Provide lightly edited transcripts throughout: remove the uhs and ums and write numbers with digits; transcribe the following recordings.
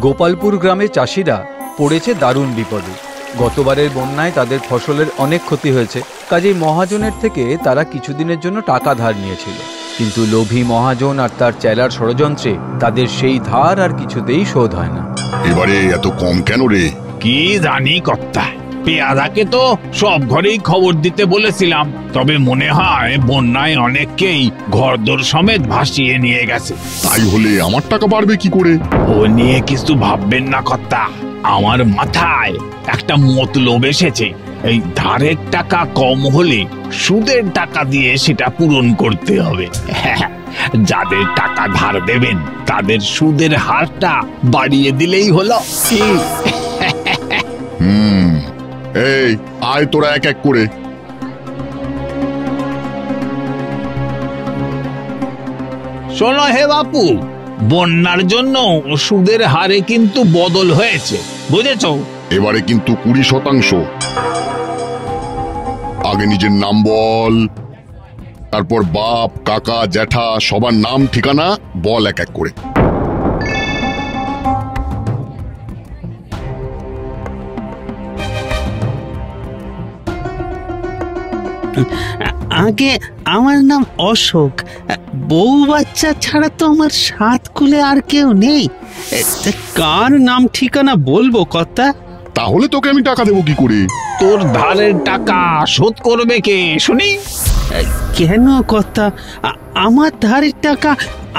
গোপালপুর গ্রামে চাষিরা পড়েছে দারুণ বিপদে। গতবারের বন্যায় তাদের ফসলের অনেক ক্ষতি হয়েছে, কাজেই মহাজনের থেকে তারা কিছুদিনের জন্য টাকা ধার নিয়েছিল। কিন্তু লোভী মহাজন আর তার চেলার ষড়যন্ত্রে তাদের সেই ধার আর কিছুতেই শোধ হয় না। এবারে এত কম কেন রে? কি জানি কর্তা, পেয়াদাকে তো সব ঘরেই খবর দিতে বলেছিলাম, তবে মনে হয় বন্যায় অনেককেই ঘরদোর সমেত ভাসিয়ে নিয়ে গেছে। তাই হলে আমার টাকা বাড়বে কি করে? ও নিয়ে কিছু ভাববেন না কর্তা, আমার মাথায় একটা মতলব এসেছে। এই ধারের টাকা কম হলে সুদের টাকা দিয়ে সেটা পূরণ করতে হবে। যাদের টাকা ধার দেবেন তাদের সুদের হারটা বাড়িয়ে দিলেই হলো। এই আয় তোরা এক এক করে। শোনো হে বাপু, বন্যার জন্য সুদের হারে কিন্তু বদল হয়েছে, বুঝেছো? এবারে কিন্তু 20%। আগে নিজের নাম বল, তারপর বাপ, কাকা, জ্যাঠা সবার নাম ঠিকানা বল এক এক করে। আগে আমার নাম অশোক। বউ বাচ্চা ছাড়া তো আমার সাত কুলে আর কেউ নেই। কার নাম ঠিকানা বলবো কর্তা? তাহলে তোকে আমি টাকা দেবো কি করে? তোর ধারের টাকা শোধ করবে কে শুনি? কেন কর্তা, আমার ধারের টাকা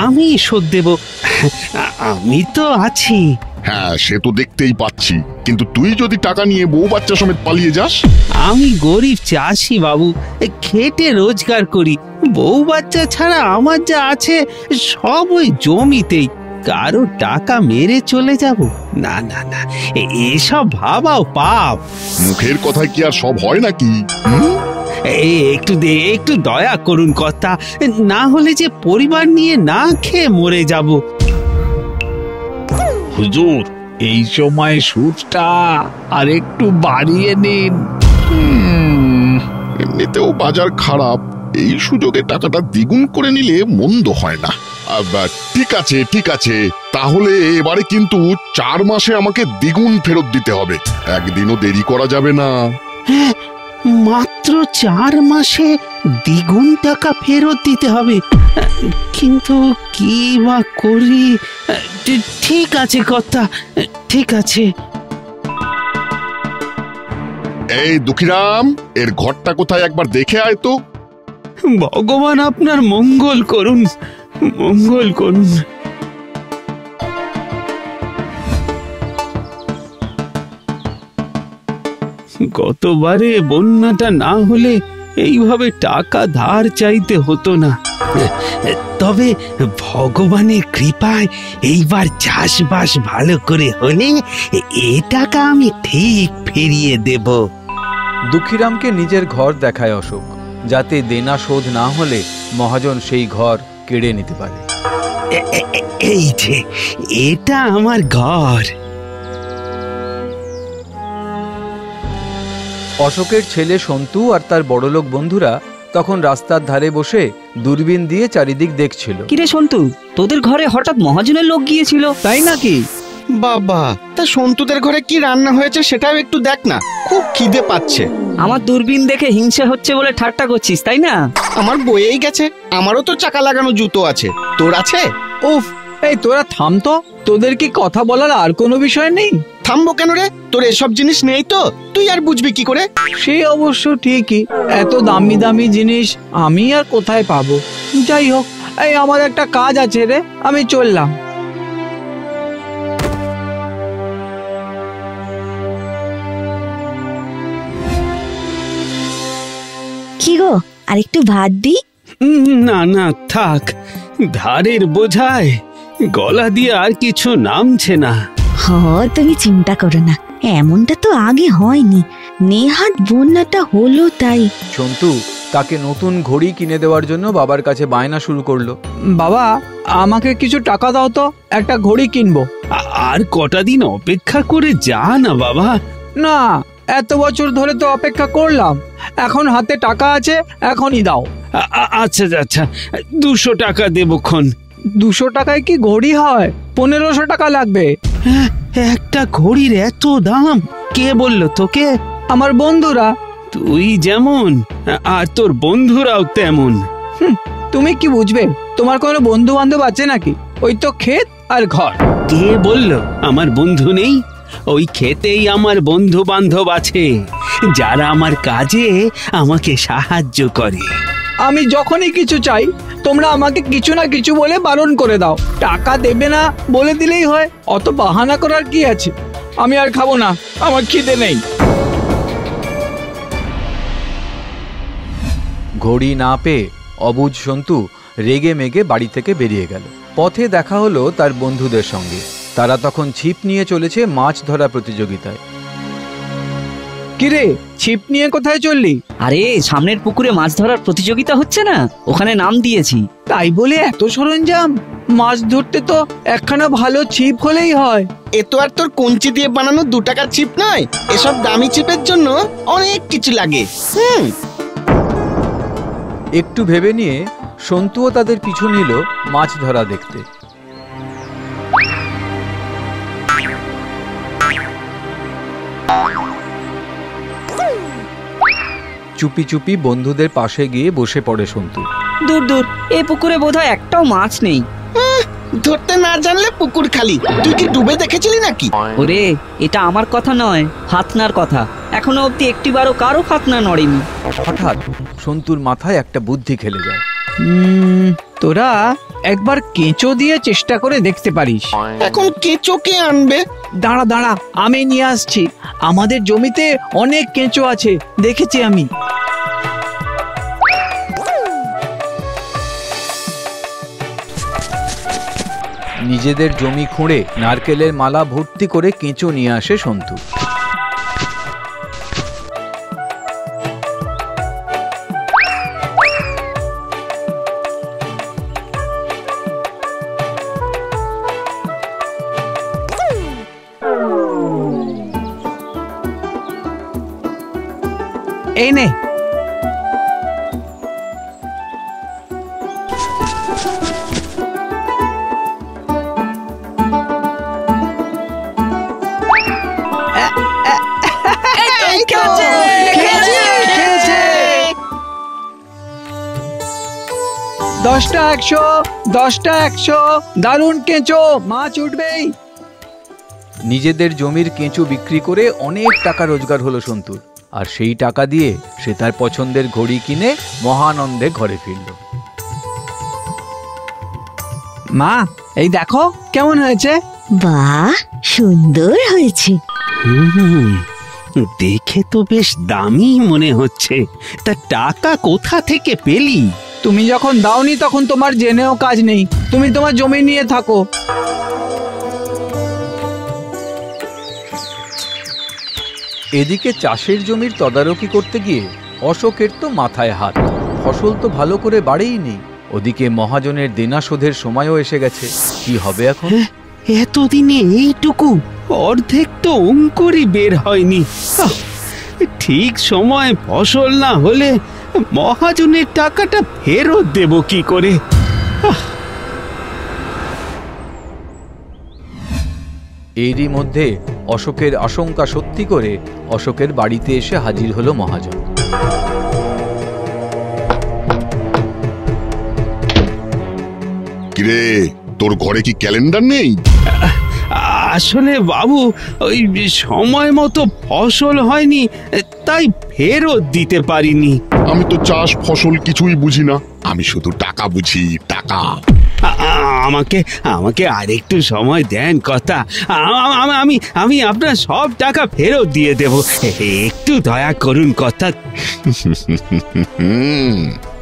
আমি শোধ দেব। আমি তো আছি। হ্যাঁ, সে তো দেখতেই পাচ্ছি, কিন্তু তুই যদি টাকা নিয়ে বউ বাচ্চা সমেত পালিয়ে যাস? আমি গরিব চাষি বাবু, খেটে রোজগার করি। বউ বাচ্চা ছাড়া আমার যা আছে সব ওই জমিতেই। কারো টাকা মেরে চলে যাব? না না না, এসব ভাবাও পাপ। মুখের কথায় কি আর সব হয় নাকি? একটু দয়া করুন কর্তা, না হলে যে পরিবার নিয়ে না খেয়ে মরে যাব। হুজুর, এই সময় সুদটা আর একটু বাড়িয়ে নিন। এমনিতেও বাজার খারাপ, এই সুযোগে টাকাটা দ্বিগুণ করে নিলে মন্দ হয় না। ঠিক আছে ঠিক আছে, তাহলে এবারে কিন্তু 4 মাসে আমাকে দ্বিগুণ ফেরত দিতে হবে, একদিনও দেরি করা যাবে না। হ্যাঁ, মাত্র 4 মাসে দ্বিগুণ টাকা ফেরত দিতে হবে, কিন্তু কি বা করি? ঠিক আছে কর্তা, ঠিক আছে। এই দুঃখীরাম, এর ঘরটা কোথায় একবার দেখে আয় তো। ভগবান আপনার মঙ্গল করুন, মঙ্গল করুন। গতবারে বন্যাটা না হলে এইভাবে টাকা ধার চাইতে হতো না। তবে ভগবানের কৃপায় এইবার চাষবাস ভালো করে হলে এ টাকা আমি ঠিক ফিরিয়ে দেব। দুঃখীরামকে নিজের ঘর দেখায় অশোক, যাতে দেনা শোধ না হলে মহাজন সেই ঘর কেড়ে নিতে পারে। এই যে, এটা আমার ঘর। অশোকের ছেলে সন্তু আর তার বড়লোক বন্ধুরা তখন রাস্তার ধারে বসে দূরবীন দিয়ে চারিদিক দেখছিল। কিরে সন্তু, তোদের ঘরে হঠাৎ মহাজনের লোক গিয়েছিল, তাই নাকি? বাবা, তা সন্তুদের ঘরে কি রান্না হয়েছে সেটাও একটু দেখ না, খুব খিদে পাচ্ছে। আমার দূরবীন দেখে হিংসা হচ্ছে বলে ঠাট্টা করছিস, তাই না? আমার বয়েই গেছে, আমারও তো চাকা লাগানো জুতো আছে, তোর আছে? উফ, এই তোরা থাম তো, তোদের কি কথা বলার আর কোনো বিষয় নেই? থামবো কেন রে? তোর এসব জিনিস নেই তো, তুই আর বুঝবি কি করে? সে অবশ্য ঠিকই, এত দামি দামি জিনিস আমি আর কোথায় পাবো। যাই হোক, এই আমার একটা কাজ আছে রে, আমি চললাম। কি গো, আর একটু ভাত দি? না না থাক, ধারের বোঝায় গলা দিয়ে আর কিছু নামছে না। তুমি চিন্তা করো না, এমনটা তো আগে হয়নি, নেহাত বন্যাটা হলো তাই। সন্তু তাকে নতুন ঘড়ি কিনে দেওয়ার জন্য বাবার কাছে বায়না শুরু করলো। বাবা, আমাকে কিছু টাকা দাও তো, একটা ঘড়ি কিনবো। আর কটা দিন অপেক্ষা করে যা না বাবা। না, এত বছর ধরে তো অপেক্ষা করলাম, এখন হাতে টাকা আছে, এখনই দাও। আচ্ছা আচ্ছা, 200 টাকা দেবক্ষণ। 200 টাকায় কি ঘড়ি হয়? 1500 টাকা লাগবে। হ্যাঁ, একটা ঘড়ির এত দাম? কে বললো তোকে? আমার বন্ধুরা। তুই যেমন আর তোর বন্ধুরাও তেমন। তুমি কি বুঝবে? তোমার কোনো বন্ধু বান্ধব আছে নাকি? ওই তো ক্ষেত আর ঘর। কে বললো আমার বন্ধু নেই? ওই ক্ষেতেই আমার বন্ধু বান্ধব আছে, যারা আমার কাজে আমাকে সাহায্য করে। আমি যখনই কিছু চাই তোমরা আমাকে কিছু না কিছু বলে বারণ করে দাও। টাকা দেবে না বলে দিলেই হয়, অত বাহানা করার কি আছে? আমি আর খাবো না, আমার খিদে নেই। ঘড়ি না পেয়ে অবুঝ সন্তু রেগে মেগে বাড়ি থেকে বেরিয়ে গেল। পথে দেখা হলো তার বন্ধুদের সঙ্গে। তারা তখন ছিপ নিয়ে চলেছে মাছ ধরা প্রতিযোগিতায়। কিরে, ছিপ নিয়ে কোথায় চললি? আরে সামনের পুকুরে মাছ ধরার প্রতিযোগিতা হচ্ছে না, ওখানে নাম দিয়েছি। তাই বলে এত সরঞ্জাম? মাছ ধরতে তো একখানা ভালো ছিপ হলেই হয়। এ তো আর তোর কঞ্চি দিয়ে বানানো 2 টাকার ছিপ নয়, এসব দামি ছিপের জন্য অনেক কিছু লাগে। একটু ভেবে নিয়ে সন্তুও তাদের পিছু নিল মাছ ধরা দেখতে। চুপি চুপি বন্ধুদের পাশে গিয়ে বসে পড়ে সন্তু। দূর দূর, এই পুকুরে বোধহয় একটাও মাছ নেই। ধরতে না জানলে পুকুর খালি। তুই কি ডুবে দেখেছিলি নাকি? ওরে, এটা আমার কথা নয়, ফাতনার কথা। এখনো অব্দি একটিবারও কারো ফাতনা নড়েনি। হঠাৎ সন্তুর মাথায় একটা বুদ্ধি খেলে যায়। তোরা একবার কেঁচো দিয়ে চেষ্টা করে দেখতে পারিস। এখন কেঁচো কে আনবে? দাঁড়া দাঁড়া, আমি নিয়ে আসছি। আমাদের জমিতে অনেক কেঁচো আছে, দেখেছি আমি। নিজেদের জমি খুঁড়ে নারকেলের মালা ভর্তি করে কেঁচো নিয়ে আসে সন্তু। এই নে। দশটা 100, 10টা 100, দারুণ কেঁচো, মাছ উঠবেই। নিজেদের জমির কেঁচো বিক্রি করে অনেক টাকা রোজগার হলো সন্তুর। আর সেই টাকা দিয়ে সে তার পছন্দের ঘড়ি কিনে মহানন্দে ঘরে ফিরল। মা, এই দেখো কেমন হয়েছে। বাহ, সুন্দর হয়েছে। দেখে তো বেশ দামি মনে হচ্ছে। তা টাকা কোথা থেকে পেলি? তুমি যখন দাওনি তখন তোমার জেনেও কাজ নেই। তুমি তোমার জমি নিয়ে থাকো। এদিকে চাষের জমির তদারকি করতে গিয়ে অশোকের তো মাথায় হাত। ফসল তো ভালো করে বাড়েইনি। ওদিকে মহাজনের দেনা শোধের সময়ও এসে গেছে। কি হবে এখন? এতদিনে এইটুকু? অর্ধেক তো অঙ্কুরই বের হয়নি। ঠিক সময় ফসল না হলে মহাজনের টাকাটা ফেরত দেব কি করে? এরই মধ্যে অশোকের আশঙ্কা সত্যি করে অশোকের বাড়িতে এসে হাজির হলো মহাজন। কিরে, তোর ঘরে কি ক্যালেন্ডার নেই? আসলে বাবু, ওই সময় মতো ফসল হয়নি, তাই ফেরত দিতে পারিনি। আমি তো চাষ ফসল কিছুই বুঝি না, আমি শুধু টাকা বুঝি, টাকা। আমাকে আমাকে আরেকটু সময় দেন কথা। আমি আপনার সব টাকা ফেরত দিয়ে দেব। একটু দয়া করুন কথা।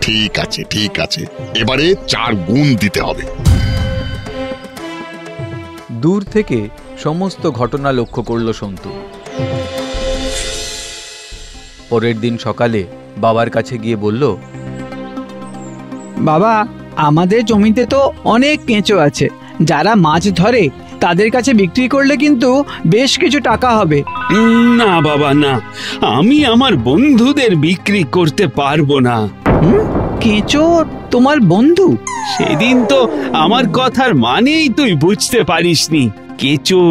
ঠিক আছে, ঠিক আছে, এবারে 4 গুণ দিতে হবে। দূর থেকে সমস্ত ঘটনা লক্ষ্য করল সন্তু। পরের দিন সকালে বাবার কাছে গিয়ে বলল, বাবা, আমাদের জমিতে তো অনেক কেঁচো আছে। যারা মাছ ধরে তাদের কাছে বিক্রি করলে কিন্তু বেশ কিছু টাকা হবে। না বাবা, না, আমি আমার বন্ধুদের বিক্রি করতে পারবো না। কেঁচো তোমার বন্ধু? সেদিন তো আমার কথার মানেই তুই বুঝতে পারিসনি। কেঁচো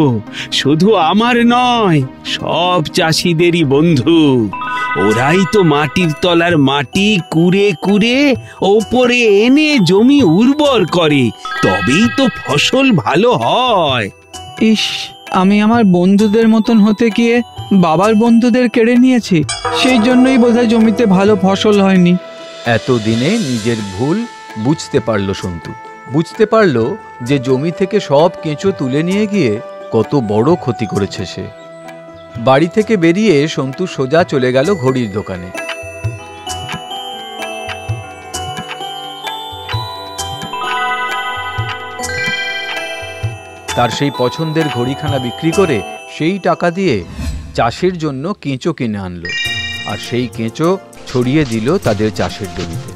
শুধু আমার নয়, সব চাষিদেরই বন্ধু। ওরাই তো মাটির তলার মাটি কুড়ে কুড়ে ওপরে এনে জমি উর্বর করে, তবেই তো ফসল ভালো হয়। ইস, আমি আমার বন্ধুদের মতন হতে গিয়ে বাবার বন্ধুদের কেড়ে নিয়েছি। সেই জন্যই বোধহয় জমিতে ভালো ফসল হয়নি। এতদিনে নিজের ভুল বুঝতে পারল সন্তু। বুঝতে পারল যে জমি থেকে সব কেঁচো তুলে নিয়ে গিয়ে কত বড় ক্ষতি করেছে সে। বাড়ি থেকে বেরিয়ে সন্তু সোজা চলে গেল ঘড়ির দোকানে। তার সেই পছন্দের ঘড়িখানা বিক্রি করে সেই টাকা দিয়ে চাষের জন্য কেঁচো কিনে আনলো, আর সেই কেঁচো ছড়িয়ে দিল তাদের চাষের জমিতে।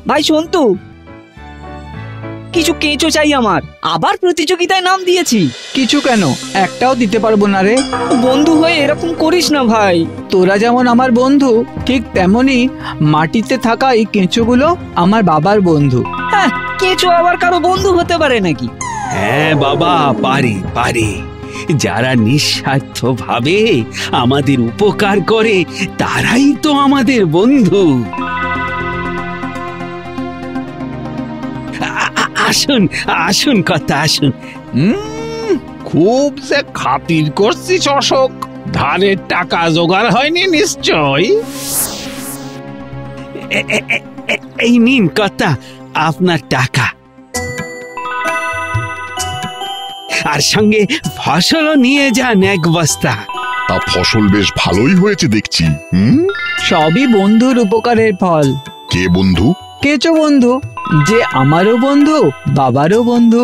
ভাই সন্তু, কিছু কেঁচো চাই আমার। আবার প্রতিযোগিতায় নাম দিয়েছি। কিছু কেন, একটাও দিতে পারবো না রে। বন্ধু হয়ে এরকম করিস না ভাই। তোরা যেমন আমার বন্ধু, ঠিক তেমনি মাটিতে থাকা এই কেঁচোগুলো আমার বাবার বন্ধু। হ্যাঁ, কেঁচো আবার কারো বন্ধু হতে পারে নাকি? হ্যাঁ বাবা, পারে পারে। যারা নিঃস্বার্থ ভাবে আমাদের উপকার করে তারাই তো আমাদের বন্ধু। আসুন আসুন কথা, আসুন। খুব যে খাতির করছিস অশোক, ধারের টাকা জোগাড় হয়নি নিশ্চয়। এই নিন কথা, আপনার টাকা, আর সঙ্গে ফসলও নিয়ে যান এক বস্তা। তা ফসল বেশ ভালোই হয়েছে দেখছি। সবই বন্ধুর উপকারের ফল। কে বন্ধু? কেঁচো বন্ধু, যে আমারও বন্ধু, বাবারও বন্ধু।